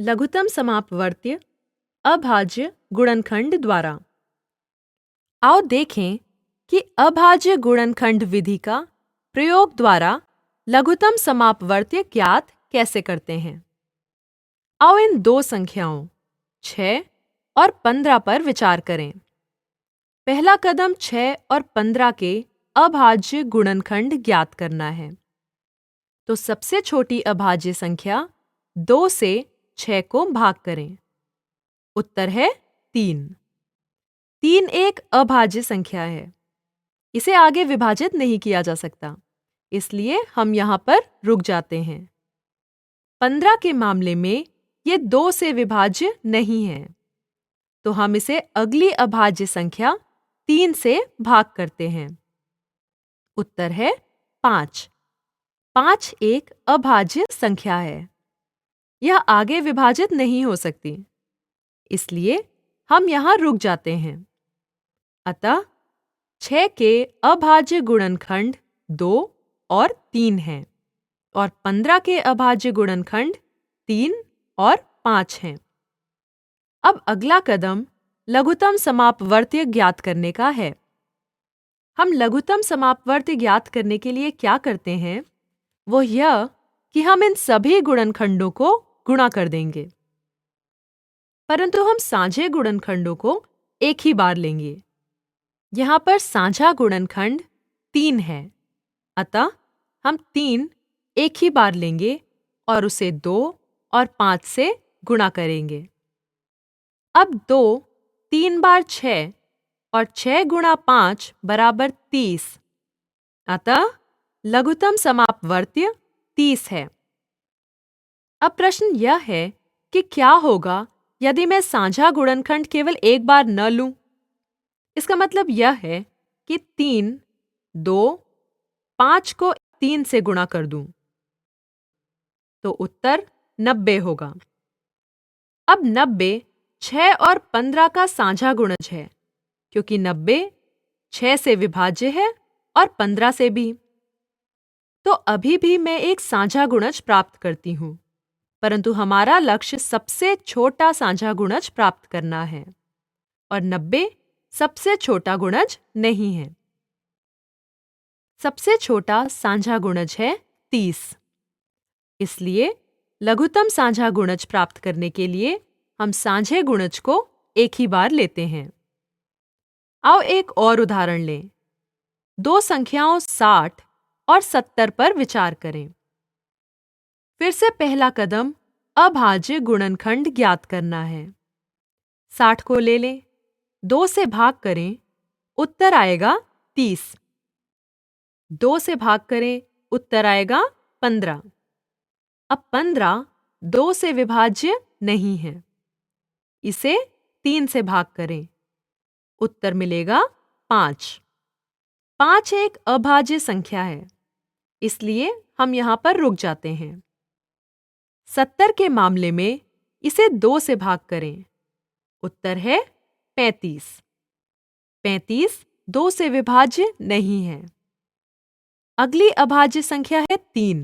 लघुत्तम समापवर्त्य अभाज्य गुणनखंड द्वारा। आओ देखें कि अभाज्य गुणनखंड विधि का प्रयोग द्वारा लघुत्तम समापवर्त्य ज्ञात कैसे करते हैं। आओ इन दो संख्याओं 6 और 15 पर विचार करें। पहला कदम 6 और 15 के अभाज्य गुणनखंड ज्ञात करना है। तो सबसे छोटी अभाज्य संख्या 2 से 6 को भाग करें। उत्तर है 3। 3 एक अभाज्य संख्या है। इसे आगे विभाजित नहीं किया जा सकता, इसलिए हम यहाँ पर रुक जाते हैं। 15 के मामले में ये 2 से विभाज्य नहीं है, तो हम इसे अगली अभाज्य संख्या 3 से भाग करते हैं। उत्तर है 5। 5 एक अभाज्य संख्या है। यह आगे विभाजित नहीं हो सकती, इसलिए हम यहाँ रुक जाते हैं। अतः 6 के अभाज्य गुणनखंड 2 और 3 हैं और 15 के अभाज्य गुणनखंड 3 और 5 हैं। अब अगला कदम लघुत्तम समापवर्त्य ज्ञात करने का है। हम लघुत्तम समापवर्त्य ज्ञात करने के लिए क्या करते हैं, वो यह कि हम इन सभी गुणनखंडों को गुणा कर देंगे, परंतु हम साझे गुणनखंडों को एक ही बार लेंगे। यहाँ पर साझा गुणनखंड 3 है, अतः हम 3 एक ही बार लेंगे और उसे 2 और 5 से गुणा करेंगे। अब 2 3 बार 6 और 6 गुणा 5 बराबर 30, अतः लघुत्तम समापवर्त्य 30 है। अब प्रश्न यह है कि क्या होगा यदि मैं साझा गुणनखंड केवल एक बार न लूं। इसका मतलब यह है कि 3, 2, 5 को 3 से गुणा कर दूं, तो उत्तर 90 होगा। अब 90 6 और 15 का साझा गुणज है, क्योंकि 90 6 से विभाज्य है और 15 से भी। तो अभी भी मैं एक साझा गुणज प्राप्त करती हूँ, परंतु हमारा लक्ष्य सबसे छोटा साझा गुणज प्राप्त करना है और 90 सबसे छोटा गुणज नहीं है। सबसे छोटा साझा गुणज है 30। इसलिए लघुत्तम साझा गुणज प्राप्त करने के लिए हम साझे गुणज को एक ही बार लेते हैं। आओ एक और उदाहरण लें। दो संख्याओं 60 और 70 पर विचार करें। फिर से पहला कदम अभाज्य गुणनखंड ज्ञात करना है। 60 को ले लें, 2 से भाग करें, उत्तर आएगा 30। 2 से भाग करें, उत्तर आएगा 15। अब 15 2 से विभाज्य नहीं है, इसे 3 से भाग करें, उत्तर मिलेगा 5। 5 एक अभाज्य संख्या है, इसलिए हम यहाँ पर रुक जाते हैं। 70 के मामले में इसे 2 से भाग करें, उत्तर है 35। 35 2 से विभाज्य नहीं है। अगली अभाज्य संख्या है 3,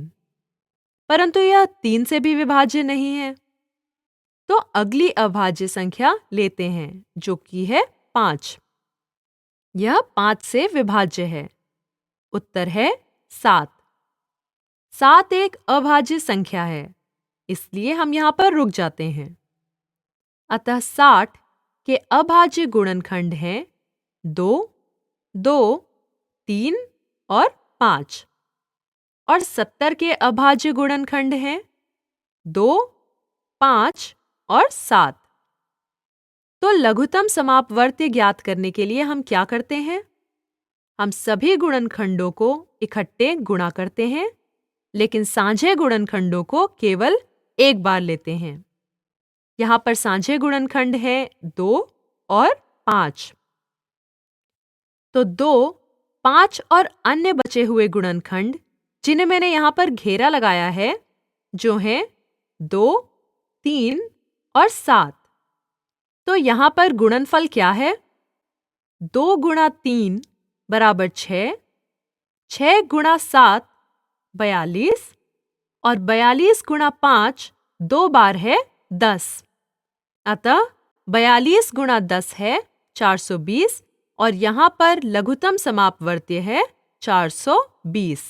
परंतु यह 3 से भी विभाज्य नहीं है। तो अगली अभाज्य संख्या लेते हैं, जो कि है 5। यह 5 से विभाज्य है, उत्तर है 7। 7 एक अभाज्य संख्या है, इसलिए हम यहाँ पर रुक जाते हैं। अतः 60 के अभाज्य गुणनखंड हैं 2, 2, 3 और 5 और 70 के अभाज्य गुणनखंड हैं 2, 5 और 7। तो लघुत्तम समापवर्त्य ज्ञात करने के लिए हम क्या करते हैं? हम सभी गुणनखंडों को इकट्ठे गुणा करते हैं, लेकिन साझे गुणनखंडों को केवल एक बार लेते हैं। यहाँ पर साझे गुणनखंड है 2 और 5। तो 2, 5 और अन्य बचे हुए गुणनखंड, जिन्हें मैंने यहाँ पर घेरा लगाया है, जो हैं 2, 3 और 7। तो यहाँ पर गुणनफल क्या है? 2 गुणा 3 बराबर 6, 6 गुणा 7 42 और 42 गुणा 5 2 बार है 10। अतः 42 गुणा 10 है 420 और यहाँ पर लघुत्तम समापवर्तीय है 420।